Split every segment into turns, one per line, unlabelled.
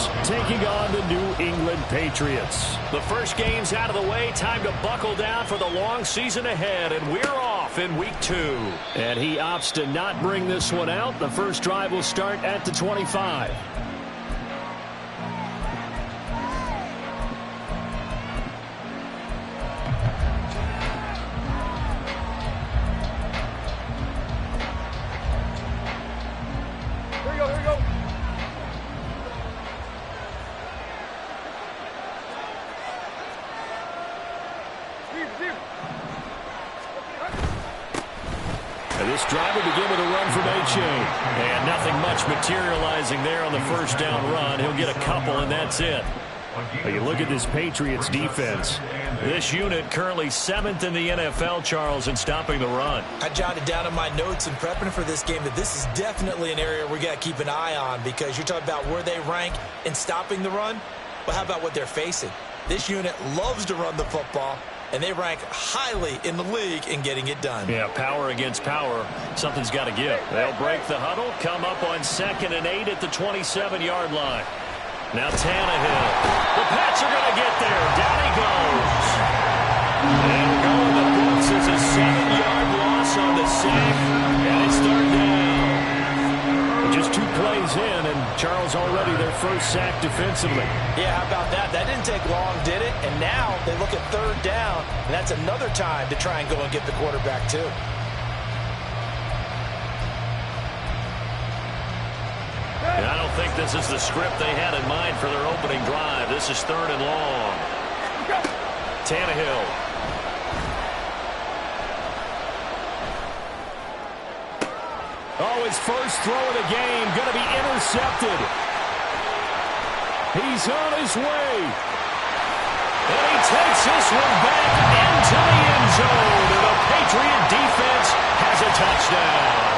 Chargers taking on the New England Patriots.
The first game's out of the way. Time to buckle down for the long season ahead, and we're off in week 2.
And he opts to not bring this one out. The first drive will start at the 25. This drive will begin with a run from A-Chain.
And nothing much materializing there on the first down run. He'll get a couple, and that's it.
You look at this Patriots defense.
This unit currently 7th in the NFL, Charles, in stopping the run.
I jotted down in my notes in prepping for this game that this is definitely an area we got to keep an eye on, because you're talking about where they rank in stopping the run. Well, how about what they're facing? This unit loves to run the football, and they rank highly in the league in getting it done.
Yeah, power against power. Something's got to give. They'll break the huddle, come up on 2nd and 8 at the 27-yard line. Now Tannehill. The Pats are going to get there. Down he goes. And we're going to the books as a 7-yard loss on the sack. And it's third down.
Just 2 plays in, and Charles already their first sack defensively.
Yeah, how about that? That didn't take long, did it? And now they look at third down, and that's another time to try and go and get the quarterback too.
And I don't think this is the script they had in mind for their opening drive. This is 3rd and long. Tannehill.
Oh, his first throw of the game going to be intercepted. He's on his way.
And he takes this one back into the end zone. And the Patriot defense has a touchdown.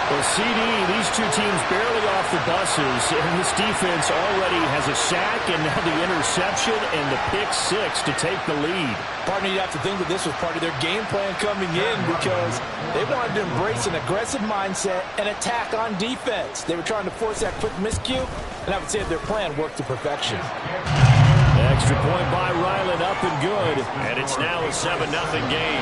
Well, CD, these 2 teams barely off the buses, and this defense already has a sack and now the interception and the pick 6 to take the lead.
Partner, you have to think that this was part of their game plan coming in, because they wanted to embrace an aggressive mindset and attack on defense. They were trying to force that quick miscue, and I would say their plan worked to perfection.
Extra point by Ryland, up and good.
And it's now a 7-0 game.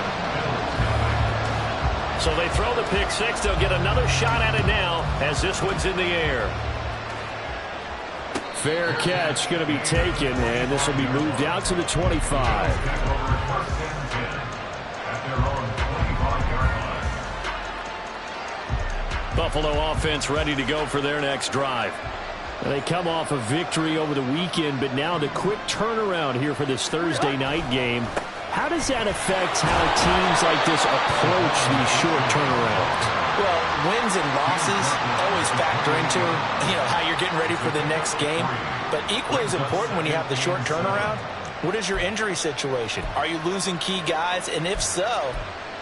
So they throw the pick 6. They'll get another shot at it now as this one's in the air.
Fair catch going to be taken, and this will be moved out to the 25.
Buffalo offense ready to go for their next drive.
They come off a victory over the weekend, but now the quick turnaround here for this Thursday night game. How does that affect how teams like this approach these short turnarounds?
Well, wins and losses always factor into, how you're getting ready for the next game. But equally as important when you have the short turnaround, what is your injury situation? Are you losing key guys? And if so,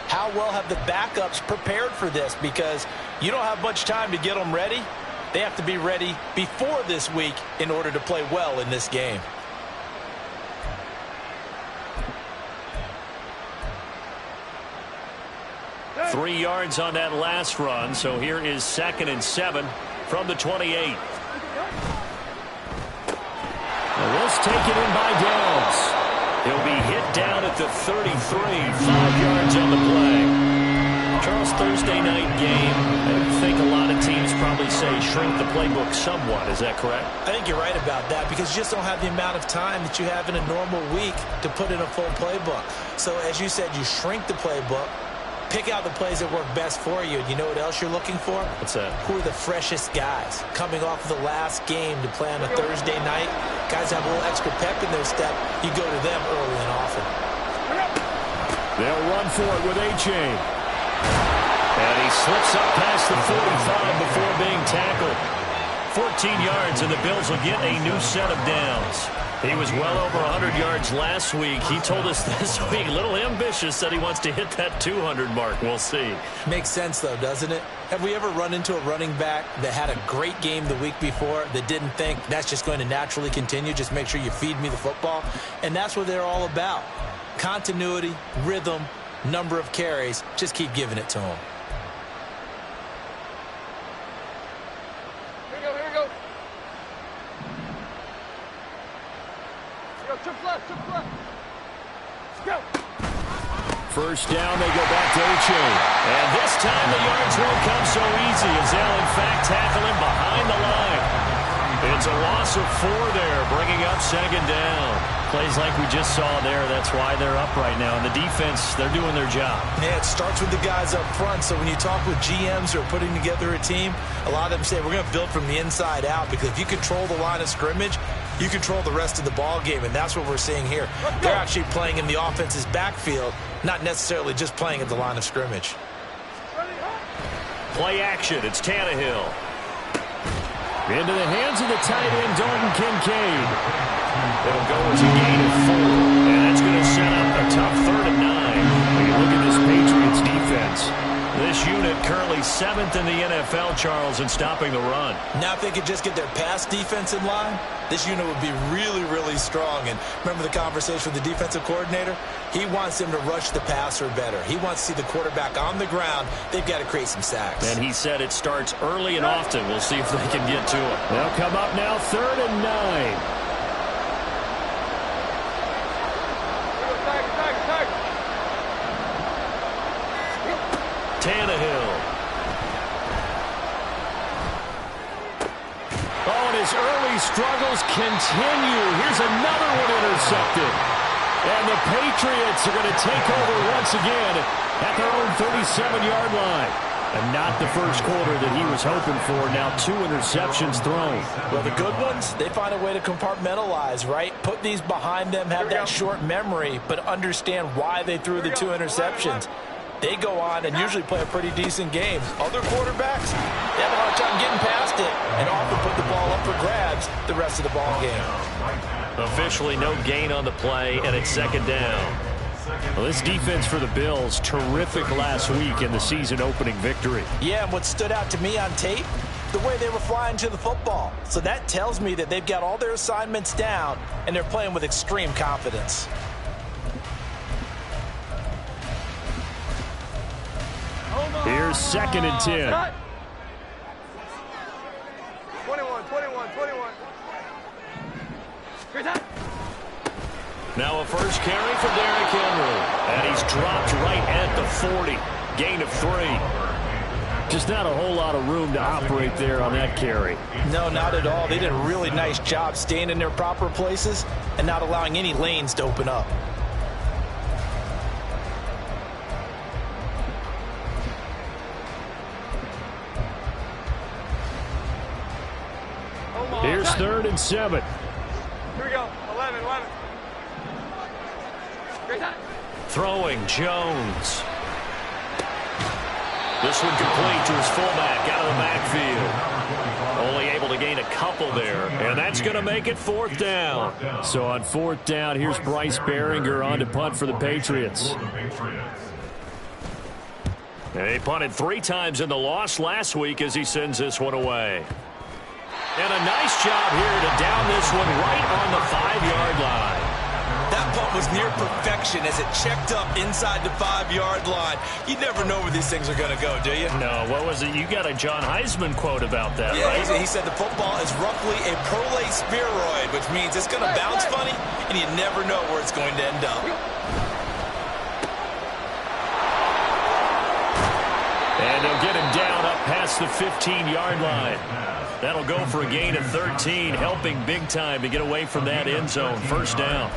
how well have the backups prepared for this? Because you don't have much time to get them ready. They have to be ready before this week in order to play well in this game.
Three yards on that last run, so here is 2nd and 7 from the 28.
This taken in by Downs.
He'll be hit down at the 33, 5 yards on the play. Charles, Thursday night game, I think a lot of teams probably say shrink the playbook somewhat. Is that correct?
I think you're right about that, because you just don't have the amount of time that you have in a normal week to put in a full playbook. So as you said, you shrink the playbook, pick out the plays that work best for you. And you know what else you're looking for?
What's that?
Who are the freshest guys coming off of the last game to play on a Thursday night? Guys have a little extra pep in their step. You go to them early and often.
They'll run for it with A-Chain.
And he slips up past the 45 before being tackled. 14 yards, and the Bills will get a new set of downs. He was well over 100 yards last week. He told us this week, a little ambitious, that he wants to hit that 200 mark. We'll see.
Makes sense, though, doesn't it? Have we ever run into a running back that had a great game the week before that didn't think that's just going to naturally continue? Just make sure you feed me the football. And that's what they're all about. Continuity, rhythm, number of carries. Just keep giving it to them.
First down, they go back to O'Chain.
And this time the yards won't come so easy as they'll in fact tackle him behind the line. It's a loss of 4 there, bringing up second down.
Plays like we just saw there, that's why they're up right now. And the defense, they're doing their job.
Yeah, it starts with the guys up front. So when you talk with GMs who are putting together a team, a lot of them say we're going to build from the inside out, because if you control the line of scrimmage, you control the rest of the ball game, and that's what we're seeing here. They're actually playing in the offense's backfield, not necessarily just playing at the line of scrimmage.
Play action, it's Tannehill.
Into the hands of the tight end, Dalton Kincaid. It'll go as a gain of 4, and that's going to set up a tough 3rd and 9. When you look at this Patriots defense,
this unit currently 7th in the NFL, Charles, in stopping the run.
Now if they could just get their pass defense in line, this unit would be really, really strong. And remember the conversation with the defensive coordinator? He wants them to rush the passer better. He wants to see the quarterback on the ground. They've got to create some sacks.
And he said it starts early and often. We'll see if they can get to it.
They'll come up now 3rd and 9.
Tannehill.
Oh, and his early struggles continue. Here's another one intercepted. And the Patriots are going to take over once again at their own 37-yard line. And not the first quarter that he was hoping for. Now 2 interceptions thrown.
Well, the good ones, they find a way to compartmentalize, right? Put these behind them, have that short memory, but understand why they threw the 2 interceptions. They go on and usually play a pretty decent game. Other quarterbacks, they have a hard time getting past it and often put the ball up for grabs the rest of the ball game.
Officially no gain on the play, and it's 2nd down.
Well, this defense for the Bills, terrific last week in the season-opening victory.
Yeah, and what stood out to me on tape, the way they were flying to the football. So that tells me that they've got all their assignments down, and they're playing with extreme confidence.
Here's 2nd and 10.
21.
Now a first carry for Derrick Henry. And he's dropped right at the 40. Gain of 3.
Just not a whole lot of room to operate there on that carry.
No, not at all. They did a really nice job staying in their proper places and not allowing any lanes to open up.
Here's 3rd and 7.
Here we go. 11. Great time.
Throwing Jones. This one complete to his fullback out of the backfield. Only able to gain a couple there, and that's going to make it 4th down.
So on 4th down, here's Bryce Baringer on to punt for the Patriots.
They punted 3 times in the loss last week as he sends this one away. And a nice job here to down this one right on the 5-yard line.
That punt was near perfection as it checked up inside the 5-yard line. You never know where these things are going to go, do you?
No, what was it? You got a John Heisman quote about that,
yeah,
right?
He said the football is roughly a prolate spheroid, which means it's going to bounce funny, and you never know where it's going to end up.
And they'll get him down up past the 15-yard line. That'll go for a gain of 13, helping big time to get away from that end zone. 1st down.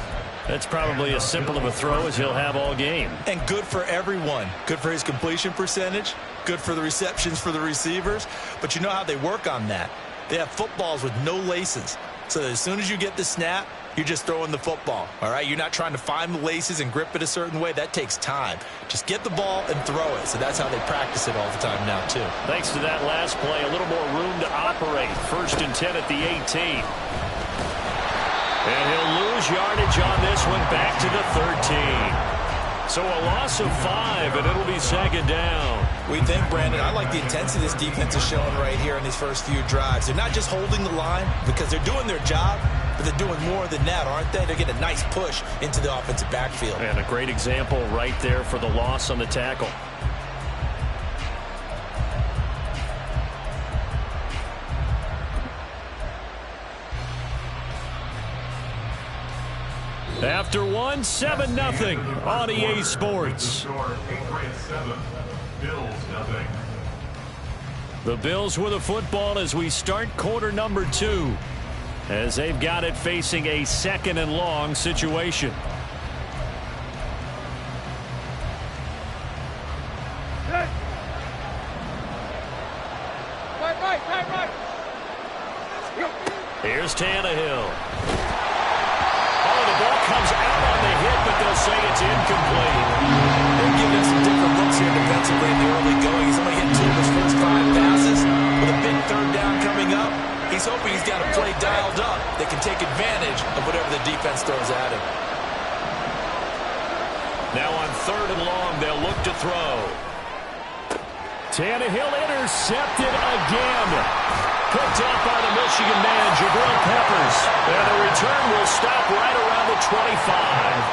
That's probably as simple of a throw as he'll have all game.
And good for everyone. Good for his completion percentage. Good for the receptions for the receivers. But you know how they work on that. They have footballs with no laces. So as soon as you get the snap, you're just throwing the football, all right? You're not trying to find the laces and grip it a certain way. That takes time. Just get the ball and throw it. So that's how they practice it all the time now, too.
Thanks to that last play, a little more room to operate. 1st and 10 at the 18. And he'll lose yardage on this one back to the 13. So a loss of 5, and it'll be 2nd down.
We think, Brandon, I like the intensity this defense is showing right here in these first few drives. They're not just holding the line because they're doing their job, but they're doing more than that, aren't they? They're getting a nice push into the offensive backfield.
And a great example right there for the loss on the tackle. After one, 7-0 on EA Sports. The Bills with the football as we start quarter number 2. As they've got it facing a 2nd and long situation.
Right.
Here's Tannehill. Oh, the ball comes out on the hit, but they'll say it's incomplete.
They're giving us some different looks here defensively in the early going. He's only hit 2 of his first 5 passes. With a big 3rd down coming up, he's hoping he's got a play dialed up that can take advantage of whatever the defense throws at him.
Now on 3rd and long, they'll look to throw.
Tannehill intercepted again. Picked up by the Michigan man, Jabril Peppers.
And the return will stop right around the 25.